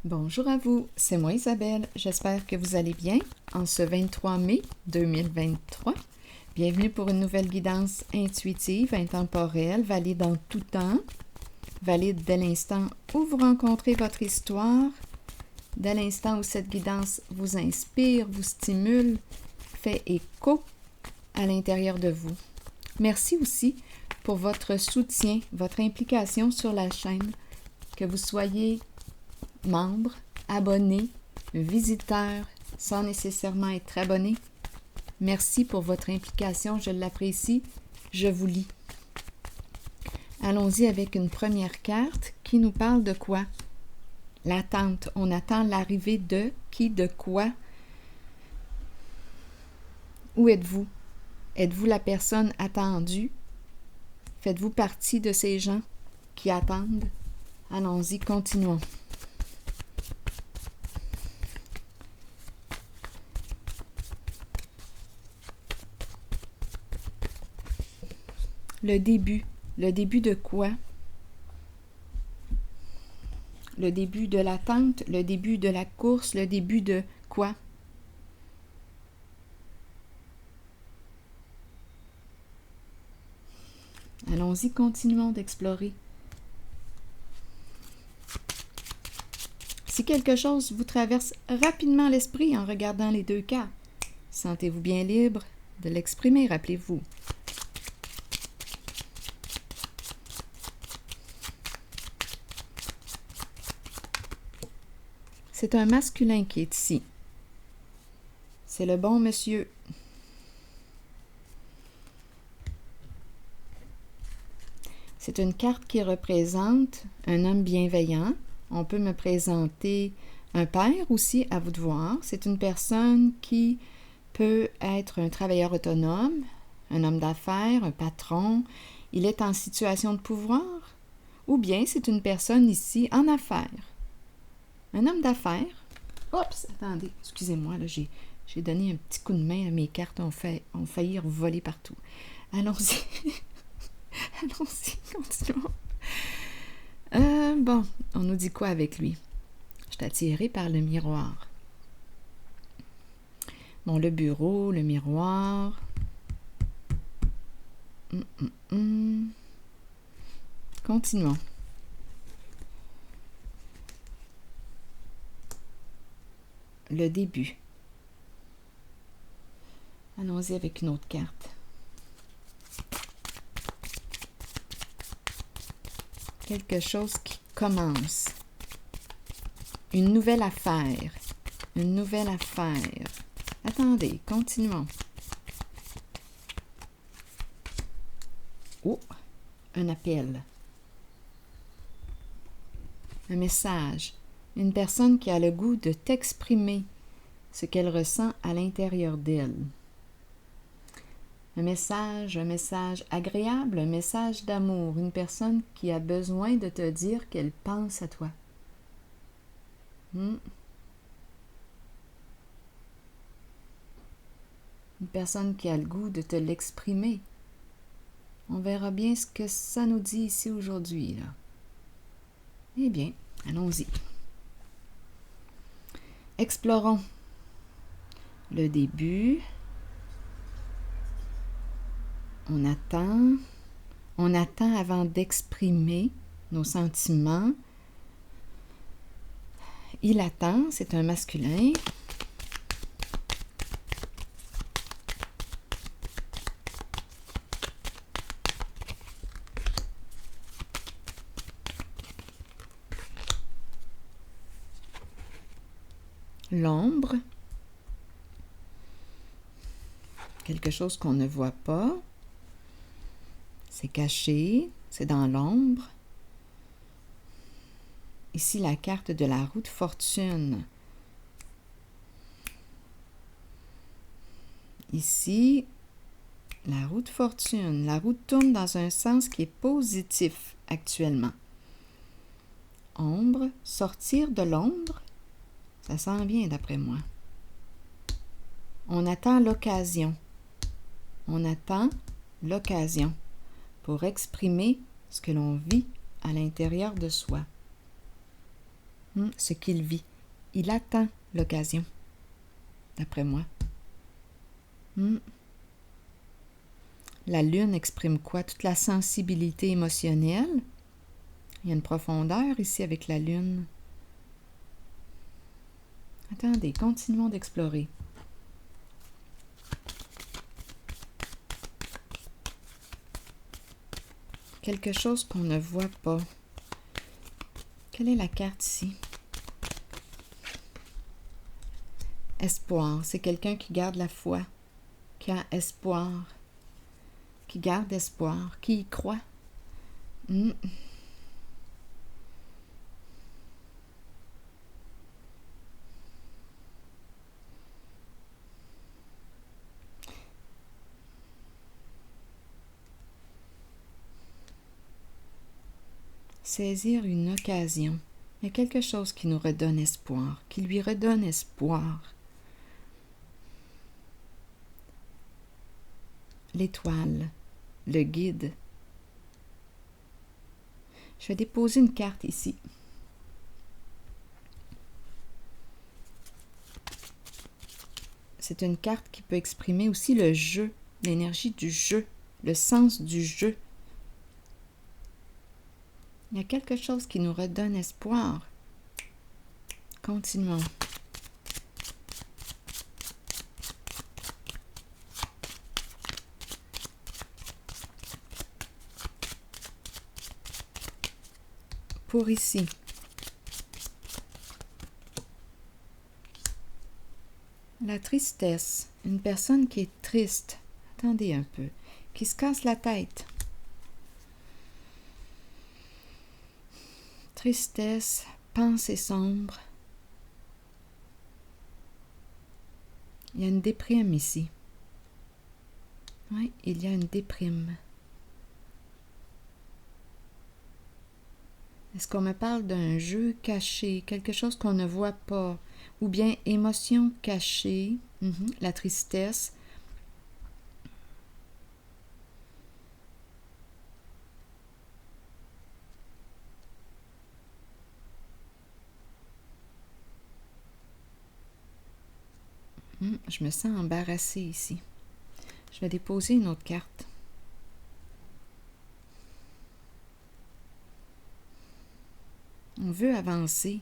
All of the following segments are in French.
Bonjour à vous, c'est moi Isabelle. J'espère que vous allez bien en ce 23 mai 2023. Bienvenue pour une nouvelle guidance intuitive, intemporelle, valide en tout temps, valide dès l'instant où vous rencontrez votre histoire, dès l'instant où cette guidance vous inspire, vous stimule, fait écho à l'intérieur de vous. Merci aussi pour votre soutien, votre implication sur la chaîne, que vous soyez membre, abonné, visiteur, sans nécessairement être abonné. Merci pour votre implication, je l'apprécie, je vous lis. Allons-y avec une première carte qui nous parle de quoi? L'attente. On attend l'arrivée de qui, de quoi? Où êtes-vous? Êtes-vous la personne attendue? Faites-vous partie de ces gens qui attendent? Allons-y, continuons. Le début de quoi? Le début de l'attente, le début de la course, le début de quoi? Allons-y, continuons d'explorer. Si quelque chose vous traverse rapidement l'esprit en regardant les deux cartes, sentez-vous bien libre de l'exprimer, rappelez-vous. C'est un masculin qui est ici. C'est le bon monsieur. C'est une carte qui représente un homme bienveillant. On peut me présenter un père aussi, à vous de voir. C'est une personne qui peut être un travailleur autonome, un homme d'affaires, un patron. Il est en situation de pouvoir. Ou bien c'est une personne ici en affaires. Un homme d'affaires. Oups, attendez, excusez-moi, là, j'ai donné un petit coup de main à mes cartes, ont failli voler partout. Allons-y. Allons-y, continuons. Bon, on nous dit quoi avec lui? Je suis attirée par le miroir. Bon, le bureau, le miroir. Continuons. Le début. Allons-y avec une autre carte. Quelque chose qui commence. Une nouvelle affaire. Une nouvelle affaire. Attendez, continuons. Oh, un appel. Un message. Une personne qui a le goût de t'exprimer ce qu'elle ressent à l'intérieur d'elle. Un message agréable, un message d'amour, une personne qui a besoin de te dire qu'elle pense à toi. Une personne qui a le goût de te l'exprimer. On verra bien ce que ça nous dit ici aujourd'hui, là. Eh bien, allons-y. Explorons le début. On attend avant d'exprimer nos sentiments. Il attend, c'est un masculin. L'ombre. Quelque chose qu'on ne voit pas. C'est caché, c'est dans l'ombre. Ici, la carte de la roue de fortune. Ici, la roue de fortune. La roue tourne dans un sens qui est positif actuellement. Ombre, sortir de l'ombre, ça s'en vient d'après moi. On attend l'occasion. On attend l'occasion pour exprimer ce que l'on vit à l'intérieur de soi. Ce qu'il vit. Il attend l'occasion, d'après moi. La lune exprime quoi? Toute la sensibilité émotionnelle. Il y a une profondeur ici avec la lune. Attendez, continuons d'explorer. Quelque chose qu'on ne voit pas. Quelle est la carte ici? Espoir. C'est quelqu'un qui garde la foi, qui a espoir, qui garde espoir, qui y croit. Saisir une occasion. Il y a quelque chose qui nous redonne espoir, qui lui redonne espoir. L'étoile, le guide. Je vais déposer une carte ici. C'est une carte qui peut exprimer aussi le jeu, l'énergie du jeu, le sens du jeu. Il y a quelque chose qui nous redonne espoir. Continuons. Pour ici. La tristesse. Une personne qui est triste. Attendez un peu. Qui se casse la tête. Tristesse, pensée sombre. Il y a une déprime ici. Oui, il y a une déprime. Est-ce qu'on me parle d'un jeu caché, quelque chose qu'on ne voit pas, ou bien émotion cachée, la tristesse. Je me sens embarrassée ici. Je vais déposer une autre carte. On veut avancer.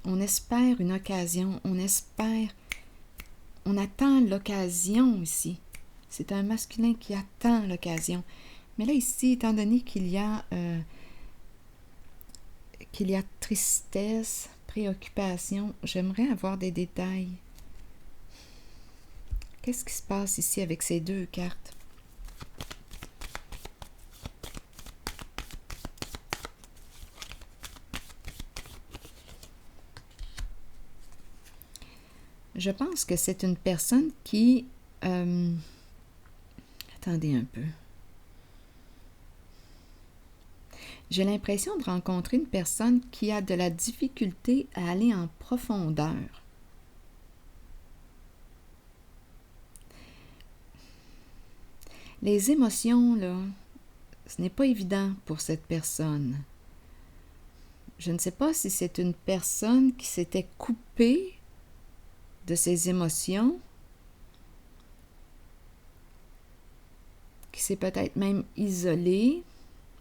On espère une occasion. On attend l'occasion ici. C'est un masculin qui attend l'occasion. Mais là, ici, étant donné qu'il y a tristesse, préoccupation, j'aimerais avoir des détails. Qu'est-ce qui se passe ici avec ces deux cartes? Je pense que c'est une personne qui... attendez un peu. J'ai l'impression de rencontrer une personne qui a de la difficulté à aller en profondeur. Les émotions, là, ce n'est pas évident pour cette personne. Je ne sais pas si c'est une personne qui s'était coupée de ses émotions, qui s'est peut-être même isolée.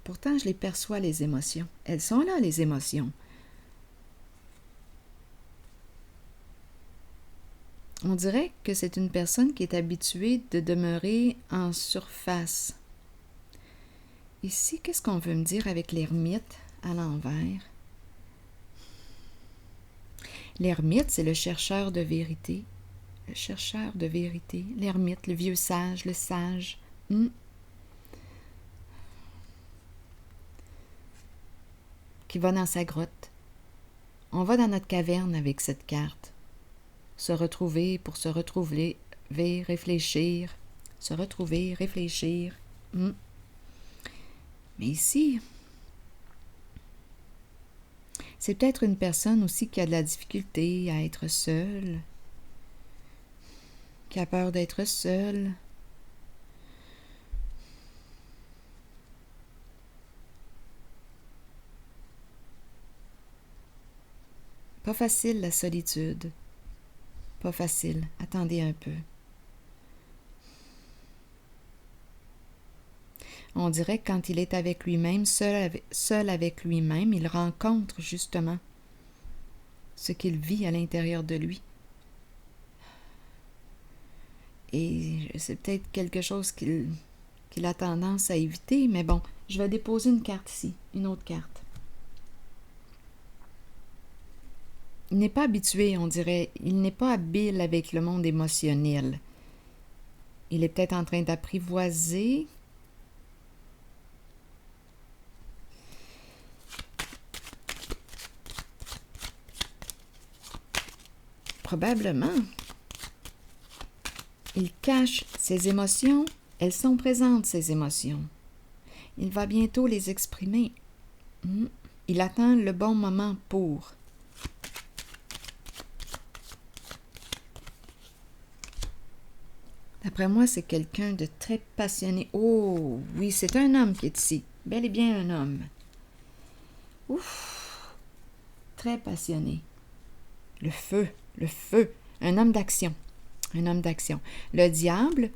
Pourtant, je les perçois, les émotions. Elles sont là, les émotions. On dirait que c'est une personne qui est habituée de demeurer en surface. Ici, qu'est-ce qu'on veut me dire avec l'ermite à l'envers? L'ermite, c'est le chercheur de vérité. Le chercheur de vérité. L'ermite, le vieux sage, le sage. Qui va dans sa grotte. On va dans notre caverne avec cette carte. Se retrouver pour se retrouver, réfléchir. Se retrouver, réfléchir. Mais ici, c'est peut-être une personne aussi qui a de la difficulté à être seule, qui a peur d'être seule. Pas facile, la solitude. Pas facile. Attendez un peu. On dirait que quand il est avec lui-même, seul avec lui-même, il rencontre justement ce qu'il vit à l'intérieur de lui. Et c'est peut-être quelque chose qu'il a tendance à éviter, mais bon, je vais déposer une carte ici, une autre carte. Il n'est pas habitué, on dirait, il n'est pas habile avec le monde émotionnel. Il est peut-être en train d'apprivoiser. Probablement. Il cache ses émotions. Elles sont présentes, ces émotions. Il va bientôt les exprimer. Il attend le bon moment pour. D'après moi, c'est quelqu'un de très passionné. Oh, oui, c'est un homme qui est ici. Bel et bien un homme. Ouf! Très passionné. Le feu. Un homme d'action. Un homme d'action. Le diable,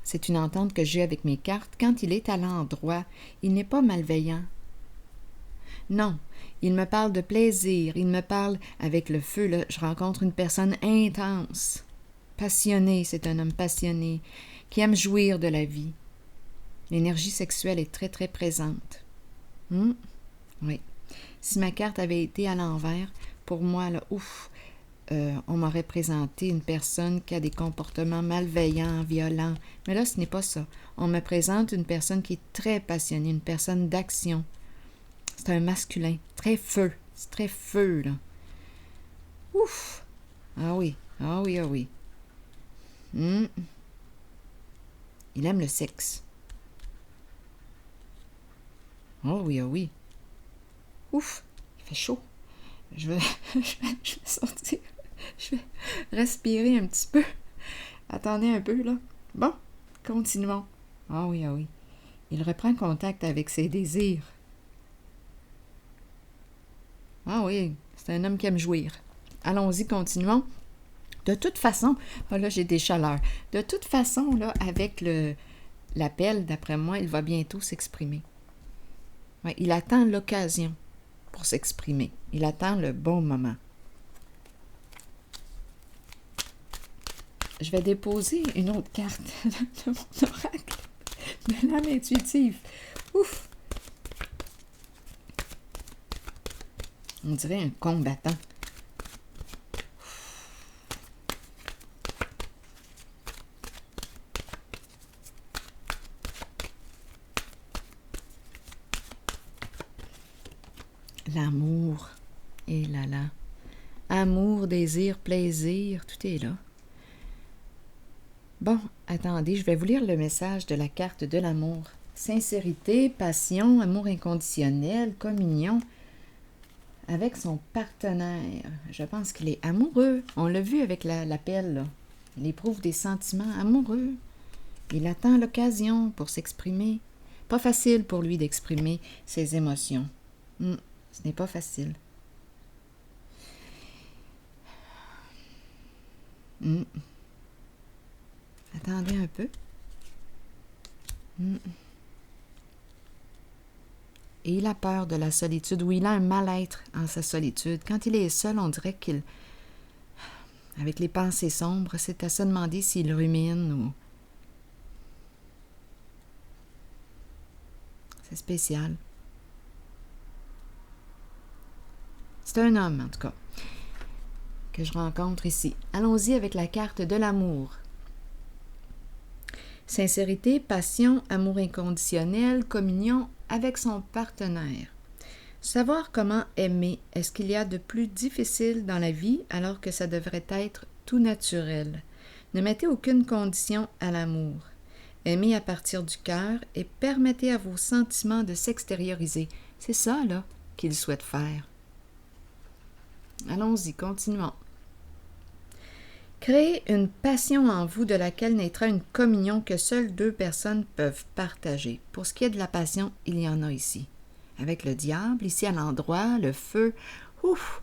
c'est une entente que j'ai avec mes cartes. Quand il est à l'endroit, il n'est pas malveillant. Non, il me parle de plaisir. Il me parle avec le feu. Là, je rencontre une personne intense. Passionné, c'est un homme passionné, qui aime jouir de la vie. L'énergie sexuelle est très, très présente. Oui. Si ma carte avait été à l'envers, pour moi, là, on m'aurait présenté une personne qui a des comportements malveillants, violents. Mais là, ce n'est pas ça. On me présente une personne qui est très passionnée, une personne d'action. C'est un masculin, très feu. C'est très feu, là. Ouf! Ah oui. Il aime le sexe. Oh oui. Ouf, il fait chaud. Je vais sortir. Je vais respirer un petit peu. Attendez un peu, là. Bon, continuons. Ah oui. Il reprend contact avec ses désirs. Ah oui, c'est un homme qui aime jouir. Allons-y, continuons. De toute façon, là j'ai des chaleurs. De toute façon, là, avec l'appel, d'après moi, il va bientôt s'exprimer. Ouais, il attend l'occasion pour s'exprimer. Il attend le bon moment. Je vais déposer une autre carte de mon oracle, de l'âme intuitive. Ouf! On dirait un combattant. L'amour. Et là. Amour, désir, plaisir, tout est là. Bon, attendez, je vais vous lire le message de la carte de l'amour. Sincérité, passion, amour inconditionnel, communion avec son partenaire. Je pense qu'il est amoureux. On l'a vu avec l'appel, là. Il éprouve des sentiments amoureux. Il attend l'occasion pour s'exprimer. Pas facile pour lui d'exprimer ses émotions. Ce n'est pas facile. Attendez un peu. Et il a peur de la solitude, ou il a un mal-être en sa solitude. Quand il est seul, on dirait qu'il, avec les pensées sombres, c'est à se demander s'il rumine ou... C'est spécial. C'est un homme, en tout cas, que je rencontre ici. Allons-y avec la carte de l'amour. Sincérité, passion, amour inconditionnel, communion avec son partenaire. Savoir comment aimer, est-ce qu'il y a de plus difficile dans la vie alors que ça devrait être tout naturel? Ne mettez aucune condition à l'amour. Aimez à partir du cœur et permettez à vos sentiments de s'extérioriser. C'est ça, là, qu'il souhaite faire. Allons-y, continuons. Créez une passion en vous de laquelle naîtra une communion que seules deux personnes peuvent partager. Pour ce qui est de la passion, il y en a ici. Avec le diable, ici à l'endroit, le feu. Ouf!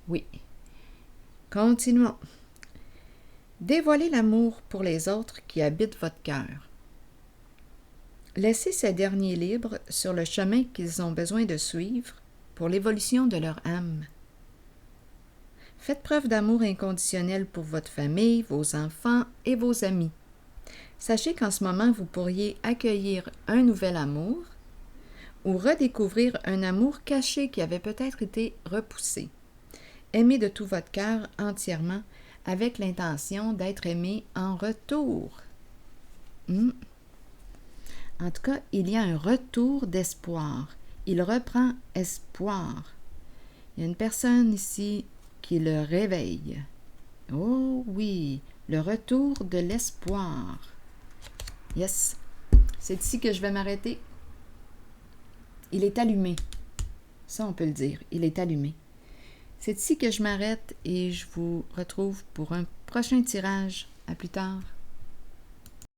Oui. Continuons. Dévoilez l'amour pour les autres qui habite votre cœur. Laissez ces derniers libres sur le chemin qu'ils ont besoin de suivre pour l'évolution de leur âme. Faites preuve d'amour inconditionnel pour votre famille, vos enfants et vos amis. Sachez qu'en ce moment, vous pourriez accueillir un nouvel amour ou redécouvrir un amour caché qui avait peut-être été repoussé. Aimez de tout votre cœur entièrement avec l'intention d'être aimé en retour. En tout cas, il y a un retour d'espoir. Il reprend espoir. Il y a une personne ici qui le réveille. Oh oui, le retour de l'espoir. Yes, c'est ici que je vais m'arrêter. Il est allumé. Ça, on peut le dire. Il est allumé. C'est ici que je m'arrête et je vous retrouve pour un prochain tirage. À plus tard.